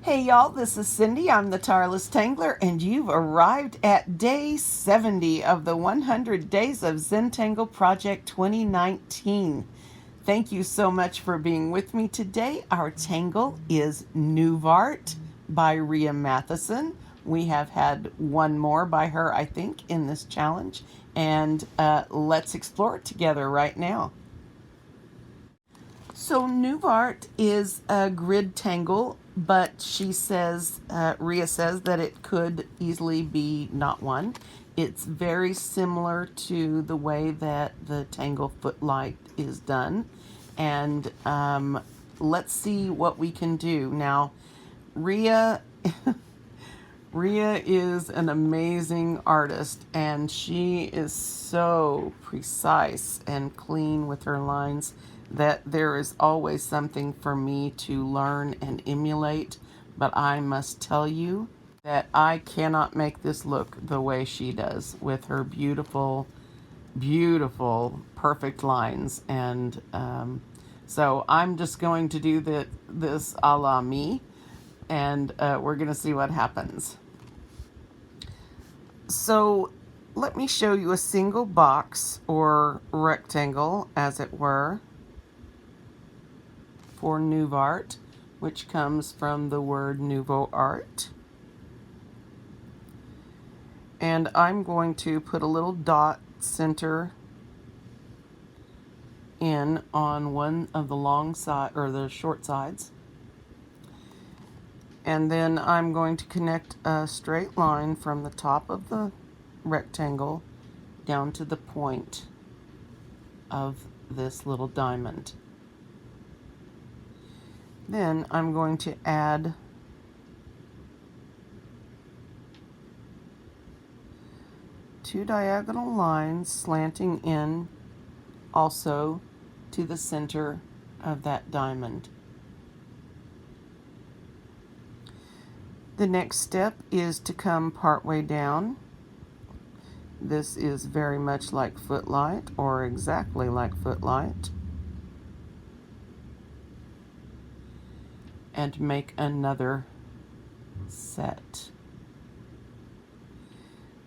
Hey y'all, this is Cindy. I'm the Tireless Tangler, and you've arrived at day 70 of the 100 Days of Zentangle Project 2019. Thank you so much for being with me today. Our tangle is Nouvart by Ria Matheussen. We have had one more by her, I think, in this challenge, and let's explore it together right now. So Nouvart is a grid tangle, but she says, Ria says that it could easily be not one. It's very similar to the way that the tangle footlight is done. And let's see what we can do. Now, Ria Ria is an amazing artist, and she is so precise and clean with her lines that there is always something for me to learn and emulate. But I must tell you that I cannot make this look the way she does with her beautiful, beautiful, perfect lines. And so I'm just going to do this a la me, and we're going to see what happens. So let me show you a single box or rectangle, as it were, for Nouvart, which comes from the word nouveau art. And I'm going to put a little dot center in on one of the long side or the short sides. And then I'm going to connect a straight line from the top of the rectangle down to the point of this little diamond. Then I'm going to add two diagonal lines slanting in also to the center of that diamond. The next step is to come partway down. This is very much like footlight, or exactly like footlight, and make another set.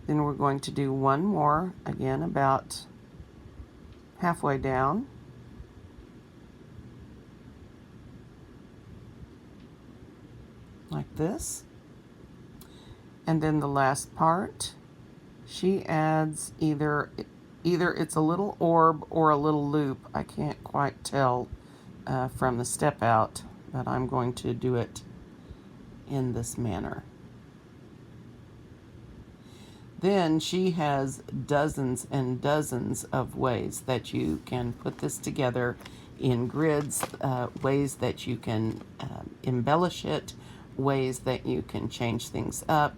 Then we're going to do one more, again about halfway down. Like this. And then the last part, she adds either it's a little orb or a little loop. I can't quite tell from the step out, but I'm going to do it in this manner. Then she has dozens and dozens of ways that you can put this together in grids, ways that you can embellish it, ways that you can change things up.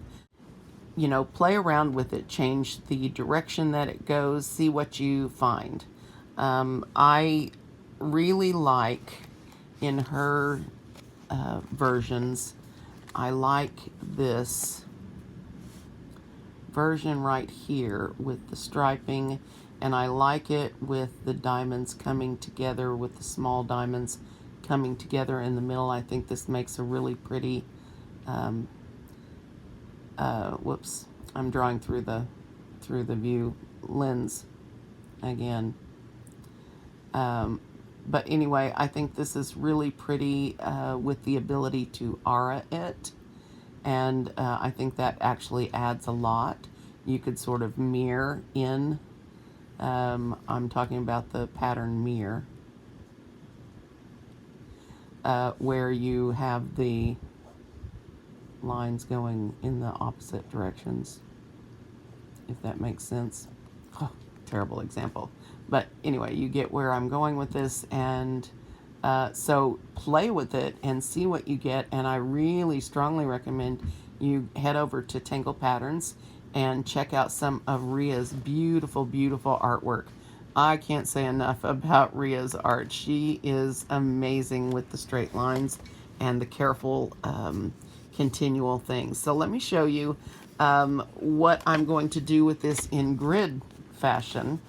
You know, play around with it, change the direction that it goes, see what you find. I really like in her versions, I like this version right here with the striping, and I like it with the diamonds coming together, with the small diamonds coming together in the middle. I think this makes a really pretty whoops, I'm drawing through the view lens again. But anyway, I think this is really pretty with the ability to aura it, and I think that actually adds a lot. You could sort of mirror in, I'm talking about the pattern mirror, where you have the lines going in the opposite directions, if that makes sense. Oh, terrible example. But anyway, you get where I'm going with this, and so play with it and see what you get. And I really strongly recommend you head over to Tangle Patterns and check out some of Ria's beautiful, beautiful artwork. I can't say enough about Ria's art. She is amazing with the straight lines and the careful continual things. So let me show you what I'm going to do with this in grid fashion.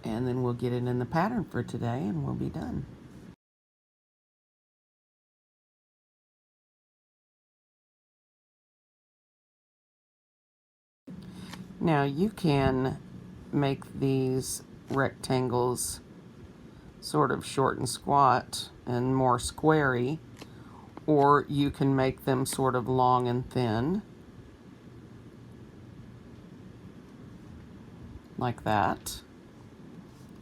And then we'll get it in the pattern for today and we'll be done. Now you can make these rectangles sort of short and squat and more squarey, or you can make them sort of long and thin, like that.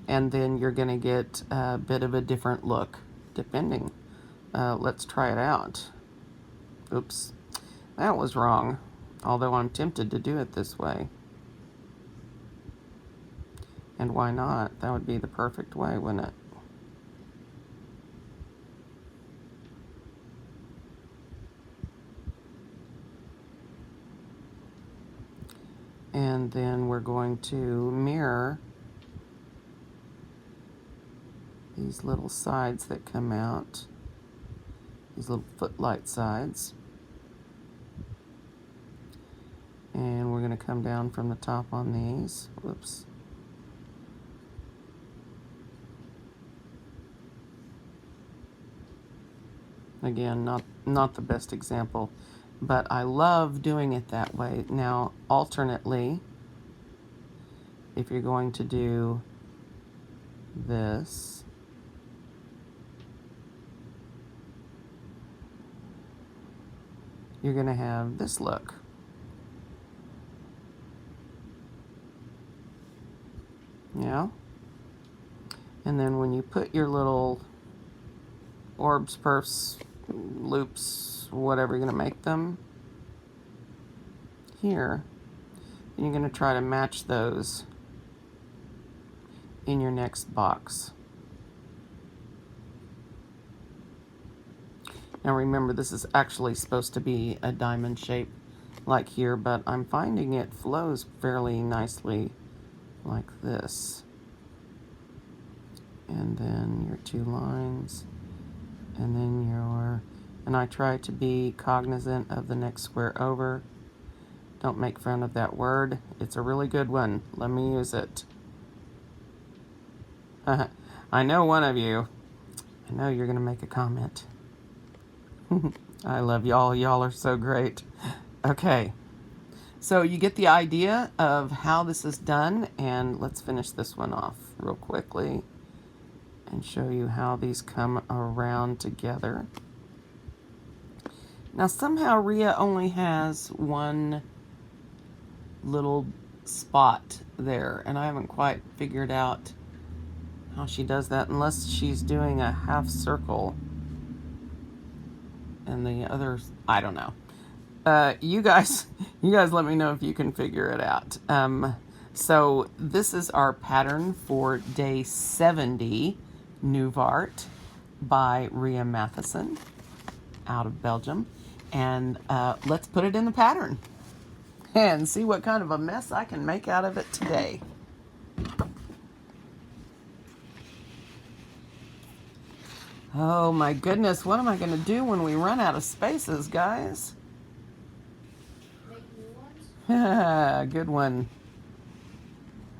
And then you're going to get a bit of a different look, depending. Let's try it out. Oops, that was wrong, although I'm tempted to do it this way. And why not? That would be the perfect way, wouldn't it? And then we're going to mirror these little sides that come out, these little footlight sides. And we're going to come down from the top on these. Whoops. Again, not the best example, but I love doing it that way. Now, alternately, if you're going to do this, you're going to have this look. Yeah? And then when you put your little orbs, perfs, loops, whatever you're going to make them here, and you're going to try to match those in your next box. Now remember, this is actually supposed to be a diamond shape like here, but I'm finding it flows fairly nicely like this. And then your two lines, and then and I try to be cognizant of the next square over. Don't make fun of that word. It's a really good one. Let me use it. I know one of you. I know you're going to make a comment. I love y'all. Y'all are so great. Okay. So you get the idea of how this is done, and let's finish this one off real quickly and show you how these come around together. Now somehow Ria only has one little spot there, and I haven't quite figured out how she does that, unless she's doing a half circle and the others, I don't know. You guys let me know if you can figure it out. So this is our pattern for day 70, Nouvart by Ria Matheussen out of Belgium. And let's put it in the pattern and see what kind of a mess I can make out of it today. Oh my goodness, what am I going to do when we run out of spaces, guys? Make new ones? Good one.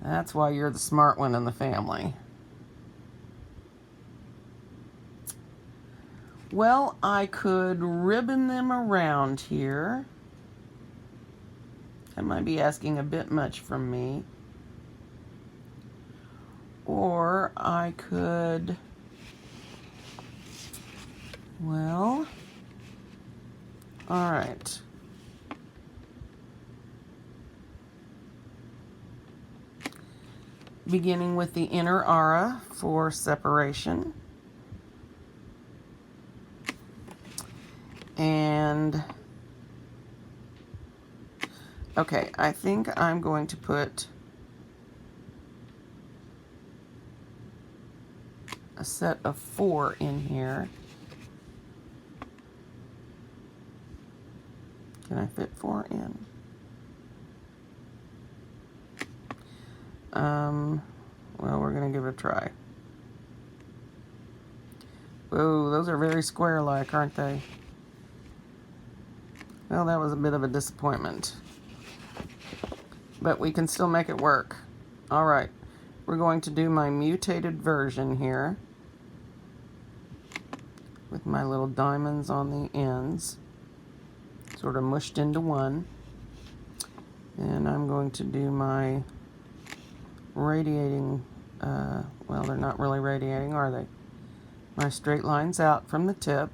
That's why you're the smart one in the family. Well, I could ribbon them around here. That might be asking a bit much from me. Or I could, well, all right. Beginning with the inner aura for separation. And, okay, I think I'm going to put a set of 4 in here. Can I fit 4 in? Well, we're going to give it a try. Whoa, those are very square-like, aren't they? Well, that was a bit of a disappointment. But we can still make it work. All right, we're going to do my mutated version here with my little diamonds on the ends, sort of mushed into one. And I'm going to do my radiating, well, they're not really radiating, are they? My straight lines out from the tip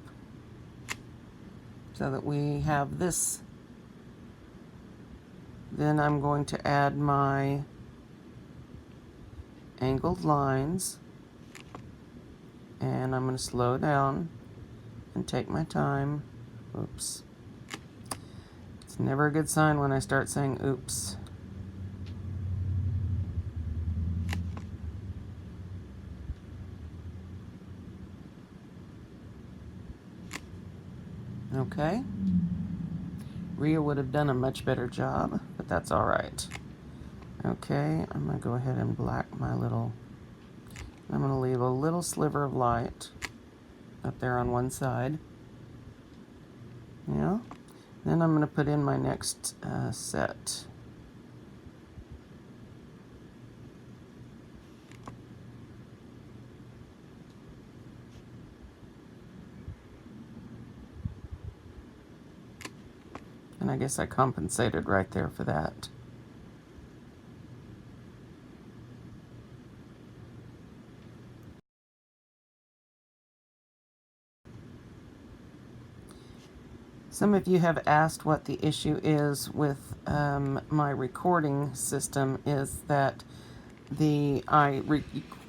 so that we have this. Then I'm going to add my angled lines, and I'm going to slow down and take my time. Oops. It's never a good sign when I start saying oops. Okay. Ria would have done a much better job, but that's all right. Okay, I'm going to go ahead and black my little, I'm going to leave a little sliver of light up there on one side. Yeah. Then I'm going to put in my next set. And I guess I compensated right there for that. Some of you have asked what the issue is with my recording system. Is that I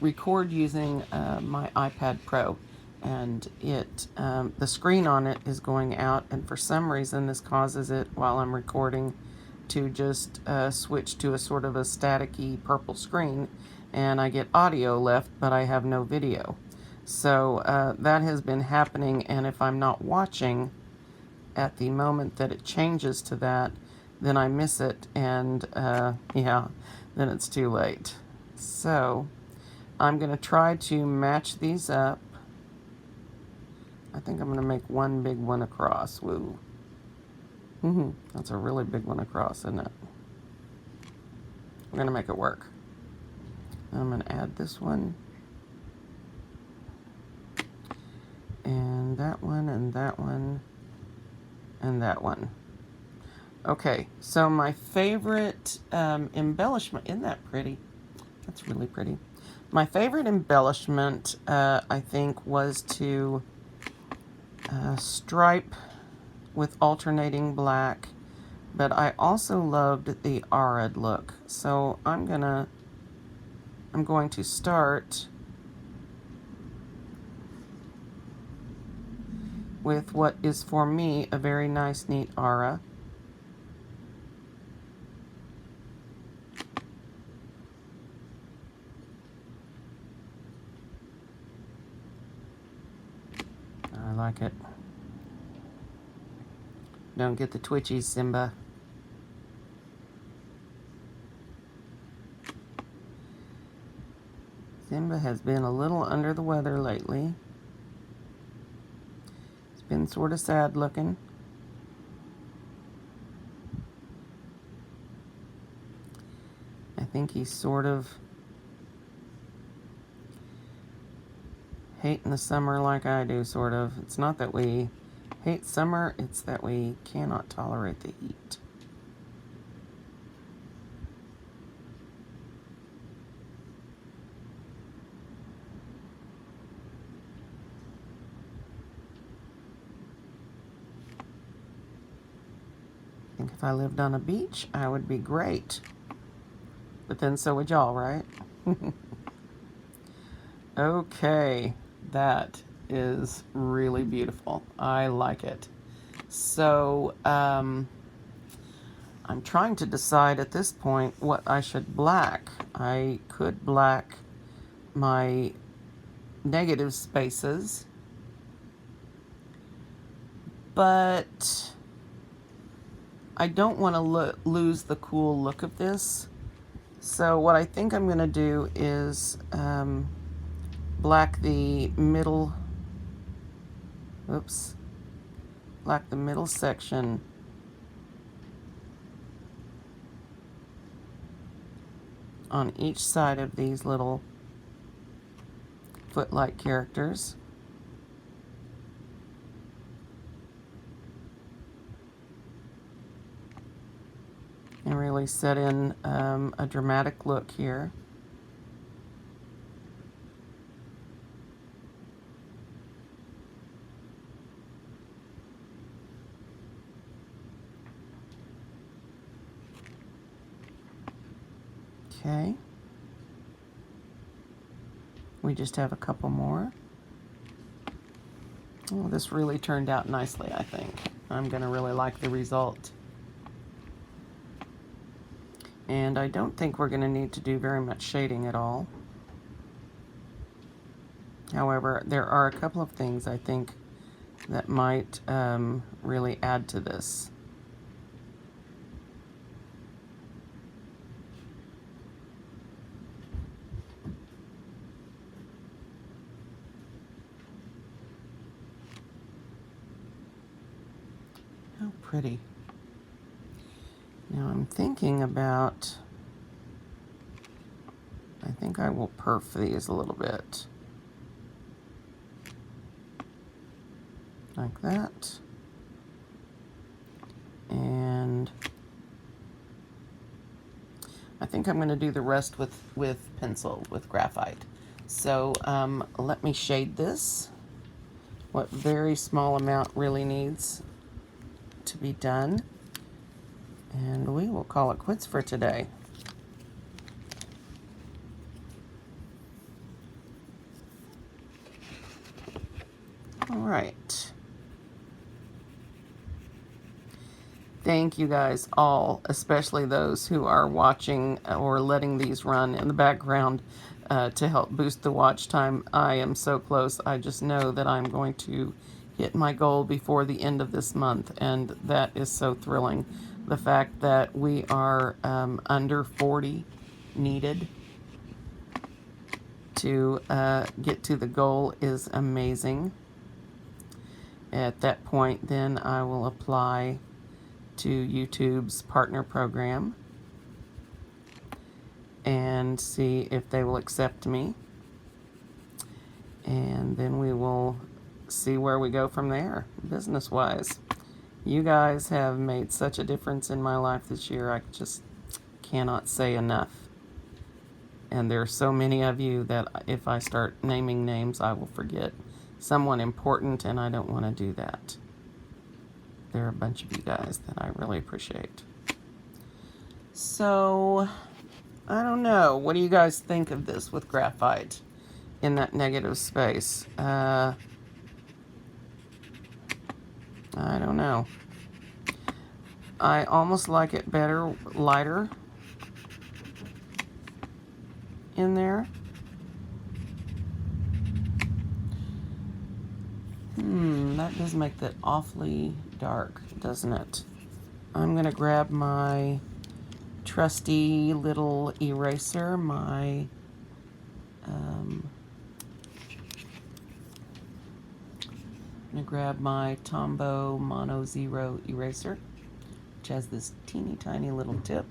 record using my iPad Pro, and the screen on it is going out, and for some reason this causes it while I'm recording to just switch to a sort of a staticky purple screen, and I get audio left but I have no video. So that has been happening, and if I'm not watching at the moment that it changes to that, then I miss it, and yeah, then it's too late. So I'm going to try to match these up. I think I'm going to make one big one across. Woo. That's a really big one across, isn't it? We're going to make it work. I'm going to add this one, and that one, and that one, and that one. Okay, so my favorite embellishment, isn't that pretty? That's really pretty. My favorite embellishment, I think, was to stripe with alternating black, but I also loved the arid look. So I'm going to start with what is for me a very nice, neat aura. I like it. Don't get the twitchies, Simba. Simba has been a little under the weather lately. It's been sort of sad looking. I think he's sort of hating the summer like I do, sort of. It's not that we hate summer, it's that we cannot tolerate the heat. I think if I lived on a beach, I would be great. But then so would y'all, right? Okay, that is really beautiful. I like it. So, I'm trying to decide at this point what I should black. I could black my negative spaces, but I don't want to lose the cool look of this. So what I think I'm going to do is black the middle, black the middle section on each side of these little foot-like characters. And really really set in a dramatic look here. Okay. We just have a couple more. Oh, this really turned out nicely, I think. I'm going to really like the result. And I don't think we're going to need to do very much shading at all. However, there are a couple of things I think that might really add to this. How pretty. Now I'm thinking about, I think I will perf these a little bit. Like that. And I think I'm going to do the rest with pencil, with graphite. So let me shade this. What very small amount really needs to be done. And we will call it quits for today. All right. Thank you guys all, especially those who are watching or letting these run in the background to help boost the watch time. I am so close. I just know that I'm going to hit my goal before the end of this month, and that is so thrilling. The fact that we are under 40 needed to get to the goal is amazing. At that point, then I will apply to YouTube's partner program and see if they will accept me. And then we will see where we go from there, business-wise. You guys have made such a difference in my life this year. I just cannot say enough. And there are so many of you that if I start naming names, I will forget someone important, and I don't want to do that. There are a bunch of you guys that I really appreciate. So, I don't know. What do you guys think of this with graphite in that negative space? I don't know. I almost like it better, lighter in there. That does make that awfully dark, doesn't it? I'm gonna grab my trusty little eraser, my I'm gonna grab my Tombow Mono Zero eraser, which has this teeny tiny little tip.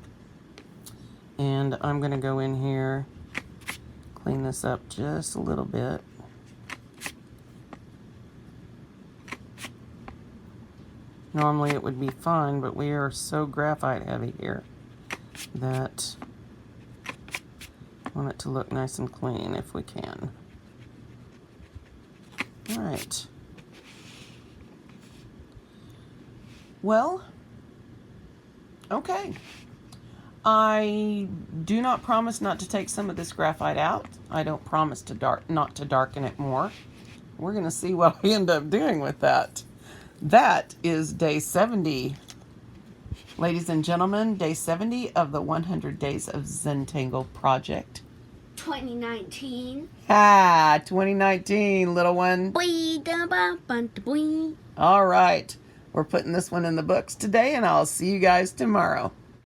And I'm gonna go in here, clean this up just a little bit. Normally it would be fine, but we are so graphite heavy here that I want it to look nice and clean if we can. All right. Well, okay. I do not promise not to take some of this graphite out. I don't promise to not to darken it more. We're going to see what we end up doing with that. That is day 70. Ladies and gentlemen, day 70 of the 100 Days of Zentangle project. 2019. 2019, little one. All right. We're putting this one in the books today, and I'll see you guys tomorrow.